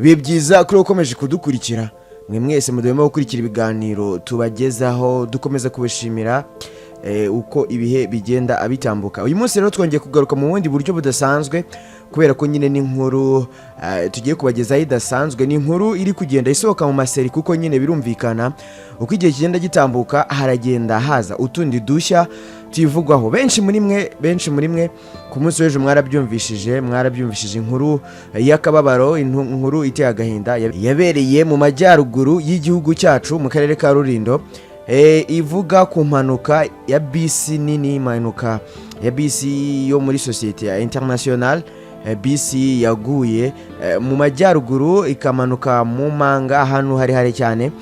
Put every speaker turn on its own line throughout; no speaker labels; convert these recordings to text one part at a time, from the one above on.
Bibe byiza kuri ukomeje kudukurikira mwe mwese mudemo gukurikira ibiganiro tubagezaho dukomeza kubashimira uko ibihe bigenda abitambuka. Uyu munsi rero twongeye kugaruka mu bundi buryo budasanzwe kubera ko nyine n'inkuru tugiye kubagezaho idasanzwe, ni inkuru iri kugenda isohoka mu maseri kuko nyine birumvikana uko igihe kigenda gitambuka haragenda haza utundi dushya tuyivugwaho. Benshi muri mwe ku munsi w'ejo mwarabyumvishije inkuru y'akababaro, inkuru iteye agahinda yabereye mu majyaruguru y'igihugu cyacu mu karere ka Rulindo, ivuga ku mpanuka ya bisi nini, impanuka ya bisi yo muri Societe ya International, bisi yaguye mu majyaruguru ikamanuka mu manga ahantu hari cyane,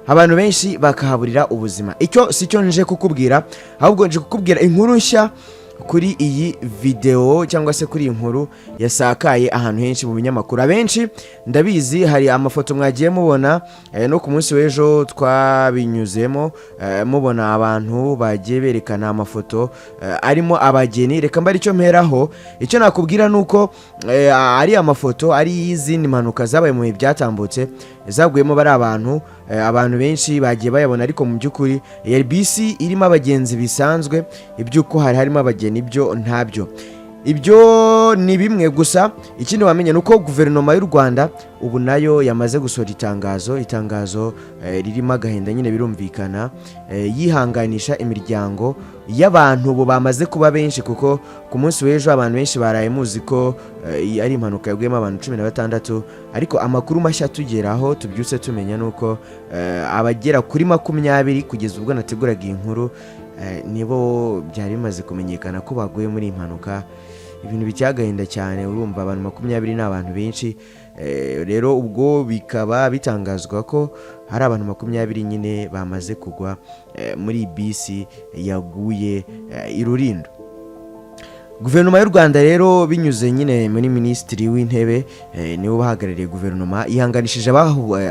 abantu benshi bakahaburira ubuzima. Icyo sicyo nje kukubwira, ahubwo nje kukubwira inkuru nshya kuri iyi video cyangwa se kuri inkuru yasakaye ahantu henshi mu binyamakuru. Abenshi ndabizi hari amafoto mwagiye mubona no ku munsi w'ejo twabinyuzemo, mubona abantu bagiye berekana amafoto arimo abageni. Reka mbari icyo mperaho, icyo nakubwira nuko ari amafoto ari y'izindi mpanuka zabaye mu bihe byatambutse zaguyemo bari abantu benshi bagiye bayabona, ariko mu by'ukuri yari bisi irimo abagenzi bisanzwe, ibyuko harimo abageni ibyo ntabyo. Ibyo ni bimwe gusa, ikindi wamenye nuko guverinoma y'u Rwanda ubu nayo yamaze gusohora itangazo ririmo agahinda nyine birumvikana, yihanganisha imiryango y'abantu bo bamaze kuba benshi, kuko ku munsi w'ejo abantu benshi baraye muzi ko ari impanuka yaguyemo abantu 16, ariko amakuru mashya tugeraho tubyutse tumenya nuko abagera kuri 20 kugeza ubwo nateguraga iyi nkuru nibo byari bimaze kumenyekana ko baguye muri impanuka. Ibintu bicyagahinda cyane, urumva abantu 20 ni abantu benshi. Rero ubwo bikaba bitangazwa ko hari abantu 20 nyine bamaze kugwa muri bisi yaguye i Rulindo. Guverinoma y'u Rwanda rero binyuze nyine muri Minisitiri w'Intebe niwe bahagarariye guverinoma, ihanganishije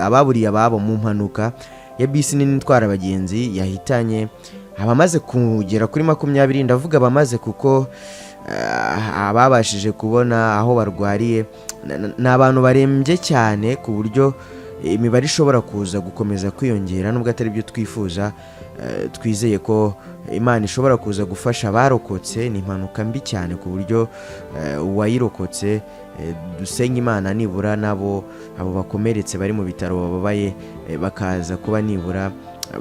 ababuriye ababo mu mpanuka ya bisi nini itwara abagenzi yahitanye abamaze kugera kuri 20. Ndavuga abamaze kuko ababashije kubona aho barwariye ni abantu barembye cyane, ku buryo imibare ishobora kuza gukomeza kwiyongera nubwo atari byo twifuza. Twizeye ko Imana ishobora kuza gufasha abarokotse. Ni impanuka mbi cyane ku buryo uwayirokotse dusenga Imana nibura nabo abo bakomeretse bari mu bitaro bababaye bakaza kuba nibura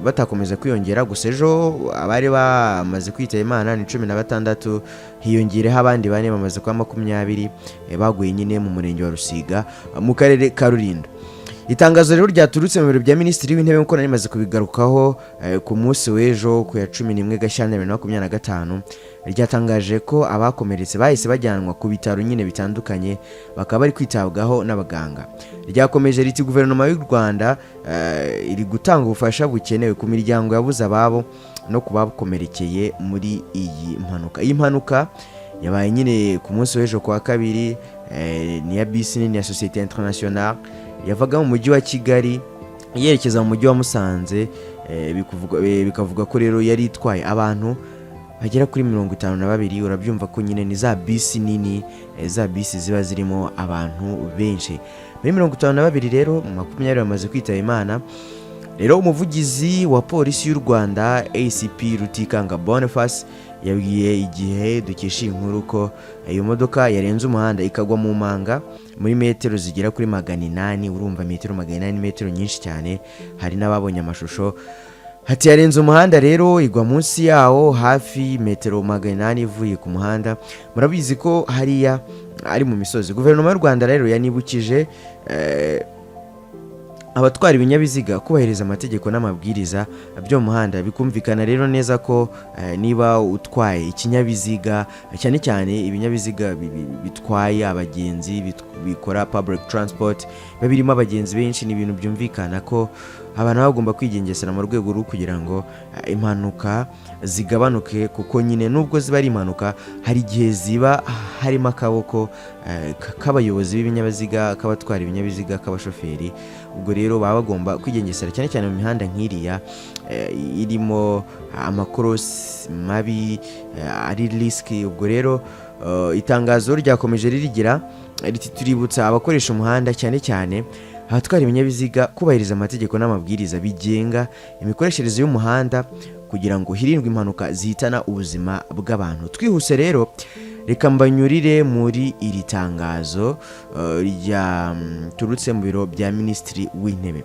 batakomeza kwiyongera. Gusa ejo abari bamaze kwitaba Imana ni 16, hiyongereho abandi bane bamaze kuba 20 baguye nyine mu murenge wa Rusiga mu karere ka Rulindo. Itangazo rero ryaturutse mu biro bya Minisitiri w'Intebe nk'uko nari maze kubigarukaho ku munsi w'ejo ku ya 11 Gashyantare 2025, ryatangaje ko abakomeretse bahise bajyanwa ku bitaro nyine bitandukanye bakaba bari kwitabwaho n'abaganga. Ryakomeje riti guverinoma y'u Rwanda iri gutanga ubufasha bukenewe ku miryango yabuze ababo no kubakomerekeye muri iyi mpanuka. Iyi mpanuka yabaye nyine ku munsi w'ejo kwa kabiri, ni ya bisi nini ya Societe International yavaga mu mujyi wa Kigali yerekeza mu mujyi wa Musanze. Bikavuga ko rero yari itwaye abantu bagera kuri 52. Urabyumva ko nyine ni za bisi nini, za bisi ziba zirimo abantu benshi. Muri 52 rero 20 bamaze kwitaba Imana. Rero umuvugizi wa polisi y'u Rwanda ACP Rutikanga Boniface yabwiye igihe dukesha inkuru ko iyo modoka yarenze umuhanda ikagwa mu manga muri metero zigera kuri 800. Urumva metero 800 ni metero nyinshi cyane. Hari n'ababonye amashusho hati yarenze umuhanda rero igwa munsi yawo hafi metero 800 ivuye ku muhanda. Murabizi ko hariya ari mu misozi. Guverinoma y'u Rwanda rero yanibukije abatwara ibinyabiziga kubahiriza amategeko n'amabwiriza byo mu muhanda. Bikumvikana rero neza ko niba utwaye ikinyabiziga, cyane cyane ibinyabiziga bitwaye abagenzi bikora public transport, babirimo abagenzi benshi, ni ibintu byumvikana ko abantu bagomba kwigengesera mu rwego rwo kugira ngo impanuka zigabanuke, kuko nyine nubwo ziba ari impanuka hari igihe ziba harimo akaboko k'abayobozi b'ibinyabiziga, k'abatwara ibinyabiziga, k'abashoferi. ubwo rero baba bagomba kwigengesera cyane cyane mu mihanda nk'iriya irimo amakorosi mabi ari risky. Ubwo rero itangazo ryakomeje ririgira riti tuributsa abakoresha umuhanda cyane cyane abatwara ibinyabiziga kubahiriza amategeko n'amabwiriza bigenga imikoreshereze y'umuhanda kugira ngo hirindwe impanuka zihitana ubuzima bw'abantu. Twihuse rero reka mbanyurire muri iri tangazo turutse mu biro bya Minisitiri w'Intebe.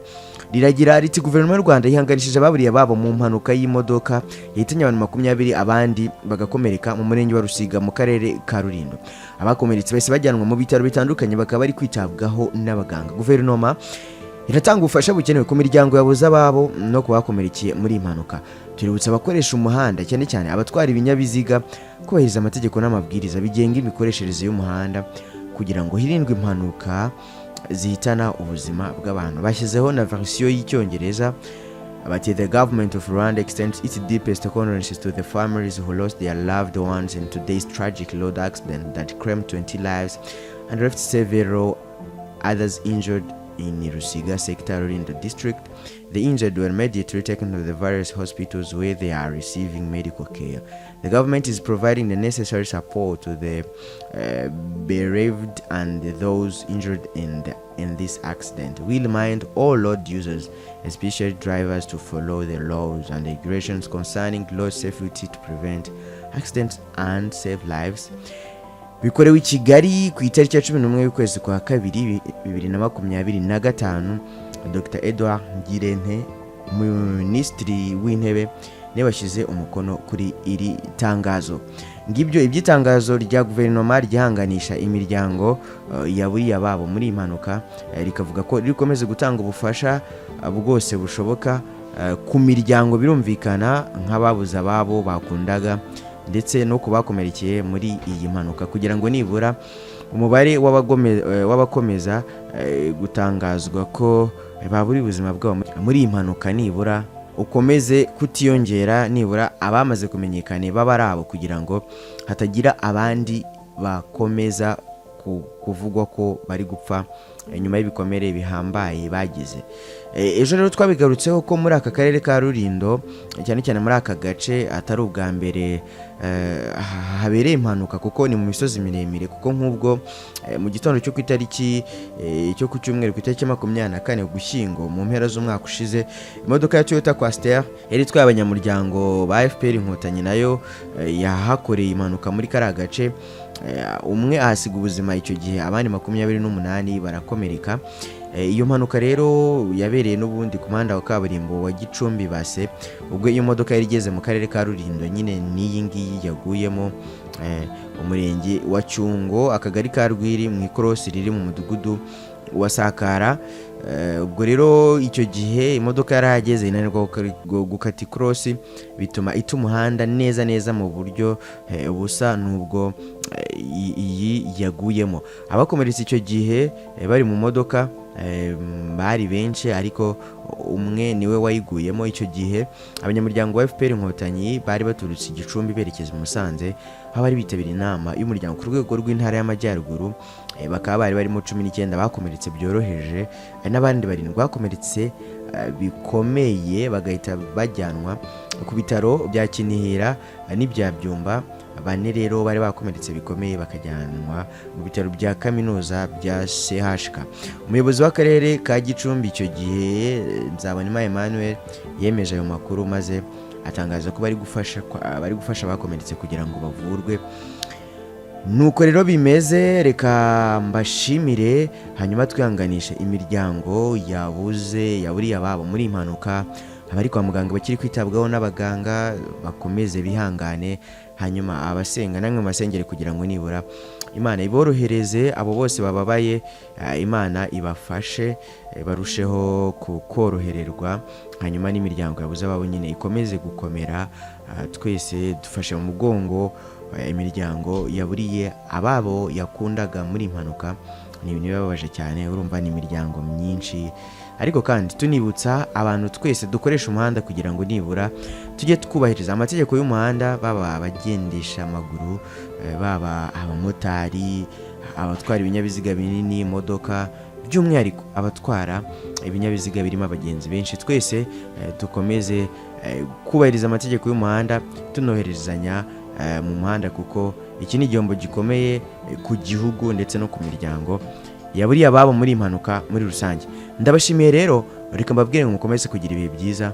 Riragira riti guverinoma y'u Rwanda yihanganishije ababuriye babo mu mpanuka y'imodoka yahitanye abantu 20 abandi bagakomereka mu murenge wa Rusiga mu karere ka Rulindo. Abakomeretse bose bajyanwa mu bitaro bitandukanye bakaba bari kwitabwaho n'abaganga. Guverinoma iratanga ubufasha bukenewe ku miryango yabuze ababo no kubakomerekeye muri impanuka. Tuributsa abakoresha umuhanda cyane cyane abatwara ibinyabiziga kubahiriza amategeko n'amabwiriza bigenga imikoreshereze y'umuhanda kugira ngo hirindwe impanuka zihitana ubuzima bw'abantu. Bashyizeho na version y'icyongereza bati the government of Rwanda extends its deepest condolences to the families who lost their loved ones in today's tragic road accident that claimed 20 lives and left several others injured in Rusiga sector Rulindo district. The injured were immediately taken to the various hospitals where they are receiving medical care. The government is providing the necessary support to the bereaved and those injured in this accident. We remind all road users, especially drivers, to follow the laws and regulations concerning road safety to prevent accidents and save lives. Bikorewe i Kigali ku itariki ya 11 y'ukwezi kwa kabiri 2025. Dr. Edouard Ngirente, Minisitiri w'Intebe, niwe washyize umukono kuri iri tangazo. Ngibyo ibyitangazo rya guverinoma ryihanganisha imiryango yaburiye ababo muri impanuka, rikavuga ko rikomeze gutanga ubufasha bwose bushoboka ku miryango birumvikana nk'ababuze ababo bakundaga ndetse no kubakomerekeye muri iyi mpanuka kugira ngo nibura umubare w'abakomeza gutangazwa ko baburi ubuzima bwabo muri iyi mpanuka nibura ukomeze kutiyongera, nibura abamaze kumenyekana baba ari abo kugira ngo hatagira abandi bakomeza kuvugwa ko bari gupfa nyuma y'ibikomere bihambaye bagize. Ejo rero twabigarutseho ko muri aka karere ka Rulindo cyane cyane muri aka gace atari ubwa mbere habereye impanuka kuko ni mu misozi miremire, kuko nk'ubwo mu gitondo cyo ku itariki cyo ku cyumweru ku itariki 24 Ugushyingo mu mpera z'umwaka ushize, imodoka ya Toyota Coaster yari itwaye abanyamuryango ba FPR Inkotanyi nayo yahakoreye impanuka muri kara gace. Umwe ahasiga ubuzima icyo gihe, abandi 28 barakomereka. Iyo mpanuka rero yabereye n'ubundi ku muhanda wa kaburimbo wa Gicumbi Base, ubwo iyo modoka yari igeze mu karere ka Rulindo nyine n'iyi ngiyi yaguyemo umurenge wa Cyungo, akagari ka Rwiri, mu ikorosi riri mu mudugudu wa Sakara. Ubwo rero icyo gihe imodoka yarahageze inanirwa gukata ikorosi, bituma umuhanda neza mu buryo busa n'ubwo iyi yaguyemo. Abakomeretse icyo gihe bari mu modoka bari benshi, ariko umwe niwe wayiguyemo. Icyo gihe abanyamuryango wa FPR Inkotanyi bari baturutse Gicumbi berekeza i Musanze, aho bari bitabira inama y'umuryango ku rwego rw'intara y'Amajyaruguru. Bakaba bari barimo 19 bakomeretse byoroheje, n'abandi 7 bakomeretse bikomeye bagahita bajyanwa ku bitaro bya Kinihira n'ibya Byumba. 4 rero bari bakomeretse bikomeye bakajyanwa mu bitaro bya kaminuza bya CHK. Umuyobozi w'akarere ka Gicumbi icyo gihe Nzabonimpa Emmanuel yemeje ayo makuru maze atangaza ko bari gufasha abakomeretse kugira ngo bavurwe. Nuko rero bimeze, reka mbashimire hanyuma twihanganishe imiryango yaburiye ababo muri impanuka. Abari kwa muganga bakiri kwitabwaho n'abaganga bakomeze bihangane, hanyuma abasenga namwe masengere kugira ngo nibura Imana iborohereze. Abo bose bababaye Imana ibafashe barusheho kukorohererwa, hanyuma n'imiryango yabuze ababo nyine ikomeze gukomera. Twese dufashe mu mugongo imiryango yaburiye ababo yakundaga muri impanuka. Ni ibintu bibabaje cyane, urumva ni imiryango myinshi. Ariko kandi tunibutsa abantu twese dukoresha umuhanda kugira ngo nibura tujye twubahiriza amategeko y'umuhanda, baba abagendesha amaguru, baba abamotari, abatwara ibinyabiziga binini, imodoka, by'umwihariko abatwara ibinyabiziga birimo abagenzi benshi, twese dukomeze kubahiriza amategeko y'umuhanda tunoherezanya mu muhanda, kuko iki ni igihombo gikomeye ku gihugu ndetse no ku miryango yaburiye ababo muri impanuka muri rusange. Ndabashimiye rero, reka mbabwire ngo mukomeze kugira ibihe byiza,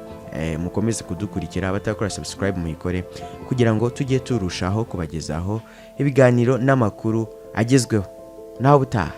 mukomeze kudukurikira, abatakora subscribe muyikore kugira ngo tujye turushaho kubagezaho ibiganiro n'amakuru agezweho. Naho butaha.